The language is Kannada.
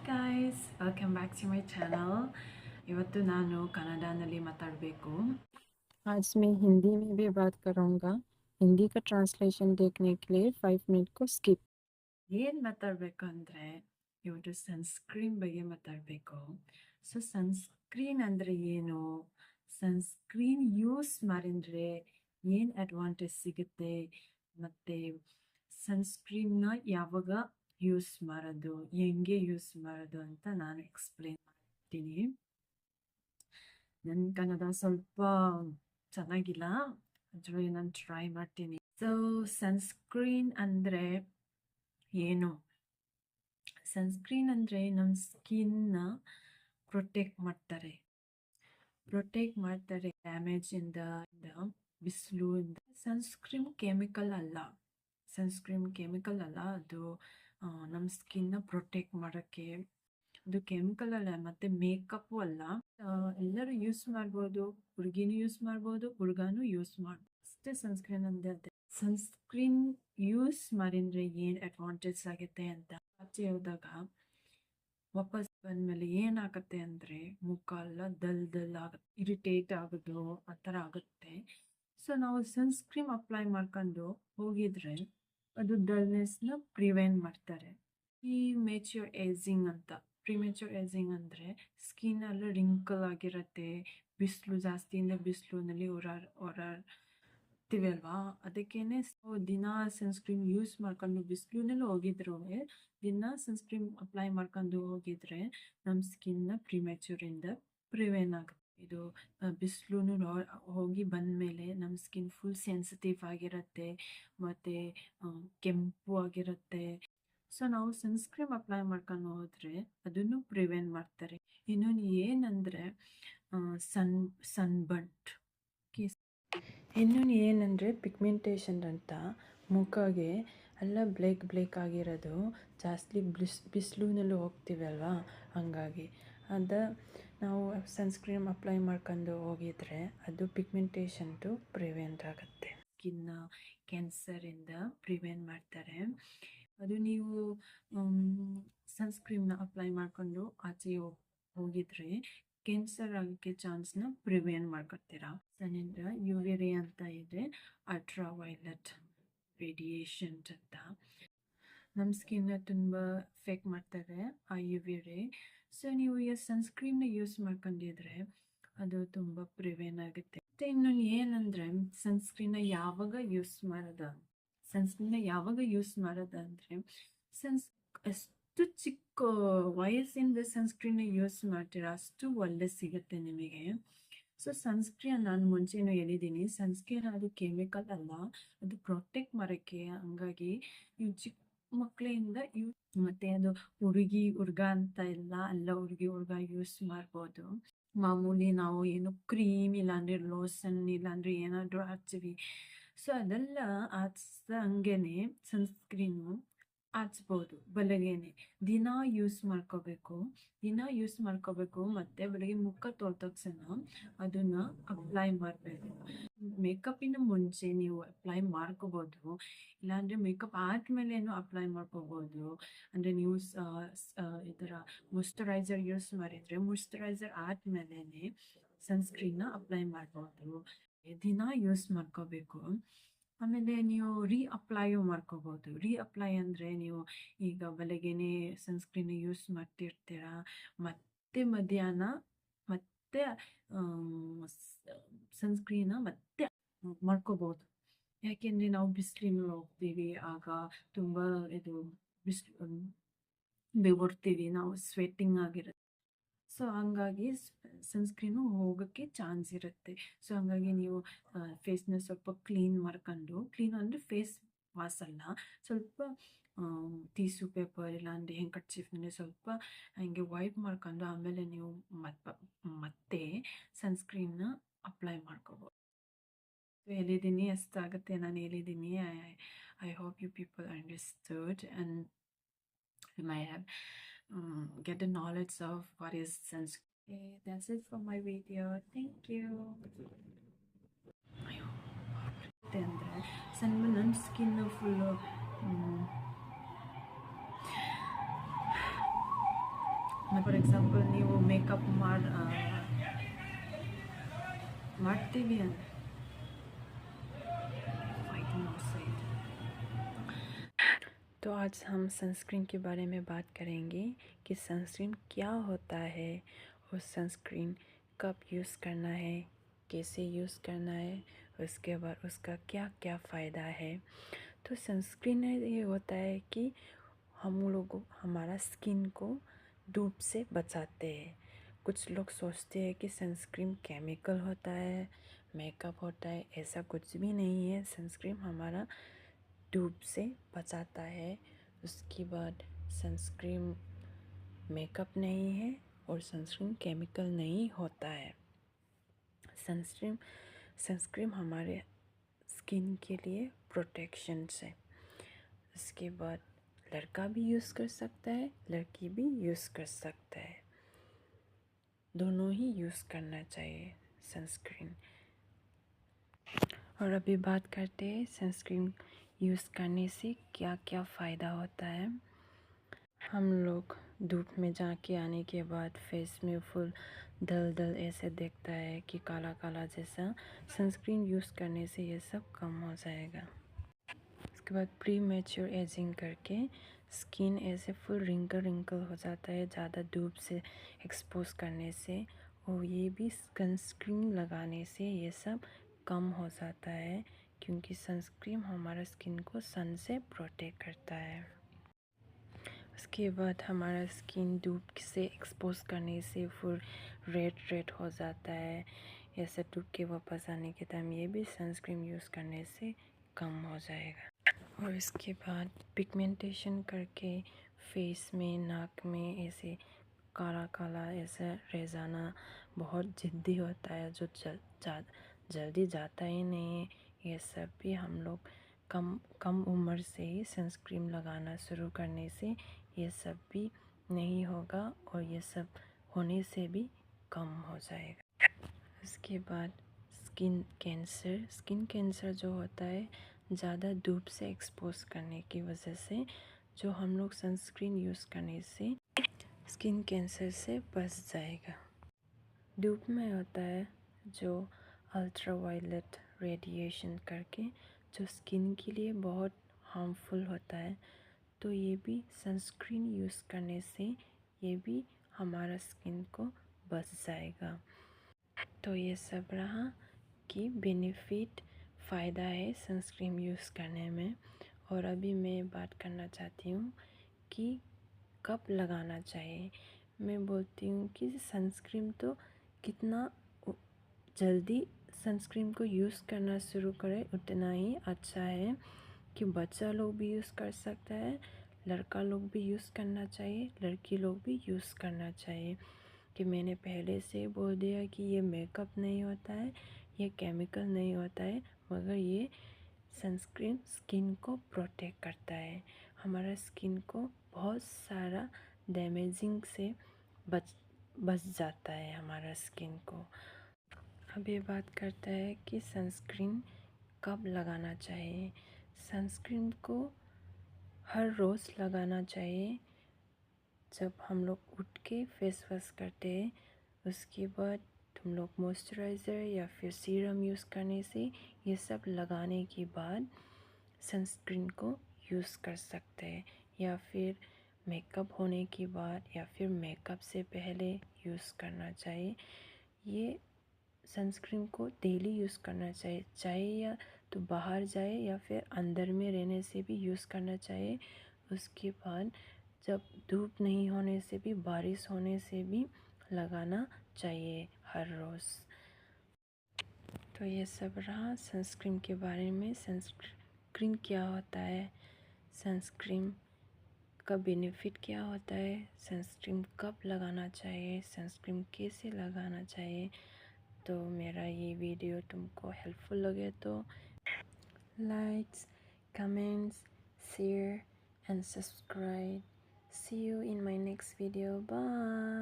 guys, welcome back to my channel. ಇವತ್ತು ನಾನು ಕನ್ನಡನಲ್ಲಿ ಮಾತಾಡಬೇಕು. आज मैं हिंदी में भी बात करूँगा। हिंदी का ट्रांसलेशन देखने के लिए 5 मिनट को स्किप। ಏನು ಮಾತಾಡಬೇಕು ಅಂದರೆ ಇವತ್ತು ಸನ್ಸ್ಕ್ರೀನ್ ಬಗ್ಗೆ ಮಾತಾಡಬೇಕು. ಸೊ ಸನ್ಸ್ಕ್ರೀನ್ ಅಂದರೆ ಏನು, ಸನ್ಸ್ಕ್ರೀನ್ ಯೂಸ್ ಮಾಡಿದ್ರೆ ಏನು ಅಡ್ವಾಂಟೇಜ್ ಸಿಗುತ್ತೆ, ಮತ್ತು ಸನ್ಸ್ಕ್ರೀನ್ನ ಯಾವಾಗ ಯೂಸ್ ಮಾಡೋದು, ಹೆಂಗೆ ಯೂಸ್ ಮಾಡೋದು ಅಂತ ನಾನು ಎಕ್ಸ್ಪ್ಲೇನ್ ಮಾಡ್ತೀನಿ. ನನ್ನ ಕನ್ನಡ ಸ್ವಲ್ಪ ಚೆನ್ನಾಗಿಲ್ಲ, ಅದ್ರಲ್ಲಿ ನಾನು ಟ್ರೈ ಮಾಡ್ತೀನಿ. ಸೊ ಸನ್ಸ್ಕ್ರೀನ್ ಅಂದರೆ ಏನು? ಸನ್ಸ್ಕ್ರೀನ್ ಅಂದರೆ ನಮ್ಮ ಸ್ಕಿನ್ನ ಪ್ರೊಟೆಕ್ಟ್ ಮಾಡ್ತಾರೆ ಡ್ಯಾಮೇಜಿಂದ, ಬಿಸಿಲಿಂದ. ಸನ್ಸ್ಕ್ರೀನ್ ಕೆಮಿಕಲ್ ಅಲ್ಲ, ಅದು ನಮ್ಮ ಸ್ಕಿನ್ನ ಪ್ರೊಟೆಕ್ಟ್ ಮಾಡೋಕ್ಕೆ. ಅದು ಕೆಮಿಕಲ್ ಅಲ್ಲ, ಮತ್ತು ಮೇಕಪ್ಪು ಅಲ್ಲ. ಎಲ್ಲರೂ ಯೂಸ್ ಮಾಡ್ಬೋದು, ಹುಡುಗಿನೂ ಯೂಸ್ ಮಾಡ್ಬೋದು, ಹುಡುಗನೂ ಯೂಸ್ ಮಾಡ್ಬೋದು. ಅಷ್ಟೇ ಸನ್ಸ್ಕ್ರೀನ್ ಅಂದರೆ ಅದೇ. ಸನ್ಸ್ಕ್ರೀನ್ ಯೂಸ್ ಮಾಡಿದ್ರೆ ಏನು ಅಡ್ವಾಂಟೇಜ್ ಆಗುತ್ತೆ ಅಂತ ಆಚೆ ಹೋದಾಗ ವಾಪಸ್ ಬಂದಮೇಲೆ ಏನಾಗುತ್ತೆ ಅಂದರೆ ಮುಖ ಎಲ್ಲ ಡಲ್ ಆಗುತ್ತೆ, ಇರಿಟೇಟ್ ಆಗೋದು ಆ ಥರ ಆಗುತ್ತೆ. ಸೊ ನಾವು ಸನ್ಸ್ಕ್ರೀನ್ ಅಪ್ಲೈ ಮಾಡ್ಕೊಂಡು ಹೋಗಿದ್ರೆ ಅದು ಡಲ್ನೆಸ್ನ ಪ್ರಿವೆಂಟ್ ಮಾಡ್ತಾರೆ. ಈ ಮೆಚ್ಯೂರ್ ಏಜಿಂಗ್ ಅಂತ, ಪ್ರಿಮೆಚ್ಯೂರ್ ಏಜಿಂಗ್ ಅಂದರೆ ಸ್ಕಿನ್ ಎಲ್ಲ ರಿಂಕಲ್ ಆಗಿರುತ್ತೆ, ಬಿಸಿಲು ಜಾಸ್ತಿಯಿಂದ ಬಿಸಿಲಿನಲ್ಲಿ ಓಡಾಡ್ತೀವಿ ಅಲ್ವಾ, ಅದಕ್ಕೇನೆ ದಿನ ಸನ್ಸ್ಕ್ರೀನ್ ಯೂಸ್ ಮಾಡ್ಕೊಂಡು ಬಿಸಿಲಿನಲ್ಲಿ ಹೋಗಿದ್ರು ದಿನ ಸನ್ಸ್ಕ್ರೀನ್ ಅಪ್ಲೈ ಮಾಡ್ಕೊಂಡು ಹೋಗಿದ್ರೆ ನಮ್ಮ ಸ್ಕಿನ್ನ ಪ್ರಿಮೆಚ್ಯೂರಿಂದ ಪ್ರಿವೆಂಟ್ ಆಗುತ್ತೆ. ಇದು ಬಿಸಿಲು ಹೋಗಿ ಬಂದಮೇಲೆ ನಮ್ಮ ಸ್ಕಿನ್ ಫುಲ್ ಸೆನ್ಸಿಟಿವ್ ಆಗಿರುತ್ತೆ, ಮತ್ತು ಕೆಂಪು ಆಗಿರುತ್ತೆ. ಸೊ ನಾವು ಸನ್ಸ್ಕ್ರೀನ್ ಅಪ್ಲೈ ಮಾಡ್ಕೊಂಡು ಹೋದರೆ ಅದನ್ನು ಪ್ರಿವೆಂಟ್ ಮಾಡ್ತಾರೆ. ಇನ್ನೊಂದು ಏನಂದರೆ ಸನ್ಬರ್ನ್. ಇನ್ನೊಂದು ಏನಂದರೆ ಪಿಗ್ಮೆಂಟೇಷನ್ ಅಂತ, ಮುಖಗೆ ಎಲ್ಲ ಬ್ಲೇಕ್ ಆಗಿರೋದು, ಜಾಸ್ತಿ ಬಿಸಿಲಿನಲ್ಲಿ ಹೋಗ್ತೀವಲ್ವಾ, ಹಂಗಾಗಿ ನಾವು ಸನ್ಸ್ಕ್ರೀನ್ ಅಪ್ಲೈ ಮಾಡ್ಕೊಂಡು ಹೋಗಿದ್ರೆ ಅದು ಪಿಗ್ಮೆಂಟೇಷನ್ದು ಪ್ರಿವೆಂಟ್ ಆಗುತ್ತೆ. ಸ್ಕಿನ್ನ ಕ್ಯಾನ್ಸರಿಂದ ಪ್ರಿವೆಂಟ್ ಮಾಡ್ತಾರೆ. ಅದು ನೀವು ಸನ್ಸ್ಕ್ರೀನ್ನ ಅಪ್ಲೈ ಮಾಡ್ಕೊಂಡು ಆಚೆ ಹೋಗಿದ್ರೆ ಕ್ಯಾನ್ಸರ್ ಆಗೋಕ್ಕೆ ಚಾನ್ಸ್ನ ಪ್ರಿವೆಂಟ್ ಮಾಡ್ಕೊತೀರಾ. ಸನ್ನಿಂದ UV ರೇ ಅಂತ ಇದೆ, ಅಲ್ಟ್ರಾ ವೈಲೆಟ್ ರೇಡಿಯೇಷನ್ ಅಂತ. ನಮ್ಮ ಸ್ಕಿನ್ನ ತುಂಬ ಎಫೆಕ್ಟ್ ಮಾಡ್ತಾರೆ ಆ UV ರೇ. ಸೊ ನೀವು ಸನ್ಸ್ಕ್ರೀನ್ನ ಯೂಸ್ ಮಾಡ್ಕೊಂಡಿದ್ರೆ ಅದು ತುಂಬ ಪ್ರಿವೆಂಟ್ ಆಗುತ್ತೆ. ಮತ್ತು ಇನ್ನೊಂದು ಏನಂದರೆ ಸನ್ಸ್ಕ್ರೀನ್ನ ಯಾವಾಗ ಯೂಸ್ ಮಾಡೋದಂದರೆ ಎಷ್ಟು ಚಿಕ್ಕ ವಯಸ್ಸಿಂದ ಸನ್ಸ್ಕ್ರೀನ್ನ ಯೂಸ್ ಮಾಡ್ತೀರಾ ಅಷ್ಟು ಒಳ್ಳೆ ಸಿಗುತ್ತೆ ನಿಮಗೆ. ಸೊ ಸನ್ಸ್ಕ್ರೀನ್ ನಾನು ಮುಂಚೆನೂ ಹೇಳಿದ್ದೀನಿ, ಸನ್ಸ್ಕ್ರೀನ್ ಅದು ಕೆಮಿಕಲ್ ಅಲ್ಲ, ಅದು ಪ್ರೊಟೆಕ್ಟ್ ಮಾಡೋಕ್ಕೆ. ಹಂಗಾಗಿ ನೀವು ಚಿಕ್ಕ ಮಕ್ಕಳಿಂದ ಮತ್ತು ಅದು ಹುಡುಗ ಅಂತ ಇಲ್ಲ, ಹುಡುಗ ಯೂಸ್ ಮಾಡ್ಬೋದು. ಮಾಮೂಲಿ ನಾವು ಏನು ಕ್ರೀಮ್ ಇಲ್ಲಾಂದರೆ ಲೋಷನ್ ಇಲ್ಲಾಂದರೆ ಏನಾದರೂ ಹಚ್ತೀವಿ, ಸೊ ಅದೆಲ್ಲ ಹಂಗೇನೆ ಸನ್ಸ್ಕ್ರೀನು ಹಚ್ಬೋದು. ಬೆಳಗ್ಗೆನೆ ದಿನ ಯೂಸ್ ಮಾಡ್ಕೋಬೇಕು, ಮತ್ತು ಬೆಳಗ್ಗೆ ಮುಖ ತೊಳೆದ ತಕ್ಷಣ ಅದನ್ನು ಅಪ್ಲೈ ಮಾಡಬೇಕು. ಮೇಕಪ್ಪಿನ ಮುಂಚೆ ನೀವು ಅಪ್ಲೈ ಮಾಡ್ಕೋಬೋದು, ಇಲ್ಲಾಂದರೆ ಮೇಕಪ್ ಆದಮೇಲೇನು ಅಪ್ಲೈ ಮಾಡ್ಕೋಬೋದು. ಅಂದರೆ ನೀವು ಈ ಥರ ಮಾಯ್ಶ್ಚರೈಸರ್ ಯೂಸ್ ಮಾಡಿದರೆ ಮಾಯ್ಶ್ಚರೈಸರ್ ಆದಮೇಲೆ ಸನ್ಸ್ಕ್ರೀನ್ನ ಅಪ್ಲೈ ಮಾಡ್ಬೋದು. ದಿನ ಯೂಸ್ ಮಾಡ್ಕೋಬೇಕು. ಆಮೇಲೆ ನೀವು ಅಪ್ಲೈಯೂ ಮಾಡ್ಕೋಬೋದು. ಅಪ್ಲೈ ಅಂದರೆ ನೀವು ಈಗ ಬೆಳಗ್ಗೆನೇ ಸನ್ಸ್ಕ್ರೀನ್ ಯೂಸ್ ಮಾಡ್ತಿರ್ತೀರ, ಮತ್ತೆ ಮಧ್ಯಾಹ್ನ ಮತ್ತೆ ಸನ್ಸ್ಕ್ರೀನ್ನ ಮತ್ತೆ ಮಾಡ್ಕೋಬೋದು. ಯಾಕೆಂದರೆ ನಾವು ಬಿಸಿಲಿನಲ್ಲಿ ಹೋಗ್ತೀವಿ, ಆಗ ತುಂಬ ಬೆವರ್ತೀವಿ, ನಾವು ಸ್ವೆಟ್ಟಿಂಗ್ ಆಗಿರುತ್ತೆ. ಸೊ ಹಂಗಾಗಿ ಸನ್ಸ್ಕ್ರೀನು ಹೋಗೋಕ್ಕೆ ಚಾನ್ಸ್ ಇರುತ್ತೆ. ಸೊ ಹಂಗಾಗಿ ನೀವು ಫೇಸ್ನ ಸ್ವಲ್ಪ ಕ್ಲೀನ್ ಅಂದರೆ ಫೇಸ್ ವಾಶ್ ಅಲ್ಲ, ಸ್ವಲ್ಪ ಟಿಶ್ಯೂ ಪೇಪರ್ ಇಲ್ಲಾಂದರೆ ಹ್ಯಾಂಕರ್ಚೀಫ್ನಲ್ಲಿ ಸ್ವಲ್ಪ ಹಂಗೆ ವೈಪ್ ಮಾಡ್ಕೊಂಡು ಆಮೇಲೆ ನೀವು ಮತ್ತೆ ಸನ್ಸ್ಕ್ರೀನ್ನ ಅಪ್ಲೈ ಮಾಡ್ಕೋಬೋದು. ಹೇಳಿದ್ದೀನಿ, ಎಷ್ಟಾಗುತ್ತೆ ನಾನು ಹೇಳಿದ್ದೀನಿ. I hope you people understood and you might have get the knowledge of what is sunscreen. Okay, that's it for my video. Thank you. ಅಂದರೆ ನನ್ನ ಸ್ಕಿನ್ನು ಫುಲ್ಲು ಫಾರ್ ಎಕ್ಸಾಂಪಲ್ ನೀವು ಮೇಕಪ್ ಮಾಡ್ತೀವಿ ಅಂದರೆ तो आज हम सनस्क्रीन के बारे में बात करेंगे कि सनस्क्रीन क्या होता है और सनस्क्रीन कब यूज़ करना है, कैसे यूज़ करना है, उसके बाद उसका क्या क्या फ़ायदा है। तो सनस्क्रीन ये होता है कि हम लोग हमारा स्किन को धूप से बचाते हैं। कुछ लोग सोचते हैं कि सनस्क्रीन केमिकल होता है, मेकअप होता है, ऐसा कुछ भी नहीं है। सनस्क्रीन हमारा धूप से बचाता है। उसके बाद सनस्क्रीन मेकअप नहीं है और सनस्क्रीन केमिकल नहीं होता है। सनस्क्रीन हमारे स्किन के लिए प्रोटेक्शन है। उसके बाद लड़का भी यूज़ कर सकता है, लड़की भी यूज़ कर सकता है, दोनों ही यूज़ करना चाहिए सनस्क्रीन। और अभी बात करते हैं सनस्क्रीन यूज़ करने से क्या क्या फ़ायदा होता है। हम लोग धूप में जाके आने के बाद फेस में फुल दल दल ऐसे दिखता है कि काला काला जैसा। सनस्क्रीन यूज़ करने से ये सब कम हो जाएगा। उसके बाद प्री मैच्योर एजिंग करके स्किन ऐसे फुल रिंकल रिंकल हो जाता है ज़्यादा धूप से एक्सपोज करने से, और ये भी सनस्क्रीन लगाने से ये सब कम हो जाता है, क्योंकि सनस्क्रीन हमारा स्किन को सन से प्रोटेक्ट करता है। उसके बाद हमारा स्किन धूप से एक्सपोज करने से फुल रेड रेड हो जाता है, ऐसे धूप के वापस आने के टाइम ये भी सनस्क्रीन यूज़ करने से कम हो जाएगा। और इसके बाद पिगमेंटेशन करके फेस में नाक में ऐसे काला काला ऐसा रह जाना बहुत जिद्दी होता है, जो जल्दी जाता ही नहीं है। ये सब भी हम लोग कम उम्र से ही सनस्क्रीन लगाना शुरू करने से ये सब भी नहीं होगा, और ये सब होने से भी कम हो जाएगा। उसके बाद स्किन कैंसर जो होता है ज़्यादा धूप से एक्सपोज करने की वजह से, जो हम लोग सनस्क्रीन यूज़ करने से स्किन कैंसर से बच जाएगा। धूप में होता है जो अल्ट्रावायलेट रेडिएशन करके, जो स्किन के लिए बहुत हार्मफुल होता है, तो ये भी सनस्क्रीन यूज़ करने से ये भी हमारा स्किन को बच जाएगा। तो ये सब रहा कि बेनिफिट फ़ायदा है सनस्क्रीन यूज़ करने में। और अभी मैं बात करना चाहती हूँ कि कब लगाना चाहिए। मैं बोलती हूँ कि सनस्क्रीन तो कितना जल्दी सनस्क्रीन को यूज़ करना शुरू करें उतना ही अच्छा है, कि बच्चा लोग भी यूज़ कर सकता है, लड़का लोग भी यूज़ करना चाहिए, लड़की लोग भी यूज़ करना चाहिए। कि मैंने पहले से बोल दिया कि ये मेकअप नहीं होता है, ये केमिकल नहीं होता है, मगर ये सनस्क्रीन स्किन को प्रोटेक्ट करता है, हमारा स्किन को बहुत सारा डैमेजिंग से बच जाता है हमारा स्किन को। अब ये बात करता है कि सनस्क्रीन कब लगाना चाहिए। सनस्क्रीन को हर रोज़ लगाना चाहिए। जब हम लोग उठ के फेस वॉश करते हैं, उसके बाद तुम लोग मॉइस्चराइज़र या फिर सीरम यूज़ करने से, ये सब लगाने के बाद सनस्क्रीन को यूज़ कर सकते हैं, या फिर मेकअप होने के बाद या फिर मेकअप से पहले यूज़ करना चाहिए। ये सनस्क्रीन को डेली यूज़ करना चाहिए, चाहे या तो बाहर जाए या फिर अंदर में रहने से भी यूज़ करना चाहिए। उसके बाद जब धूप नहीं होने से भी, बारिश होने से भी लगाना चाहिए हर रोज़। तो ये सब रहा सनस्क्रीन के बारे में। सनस्क्रीन क्या होता है, सनस्क्रीन का बेनिफिट क्या होता है, सनस्क्रीन कब लगाना चाहिए, सनस्क्रीन कैसे लगाना चाहिए। तो मेरा ये वीडियो तुमको हेल्पफुल लगे तो likes, comments, share and subscribe. See you in my next video. Bye.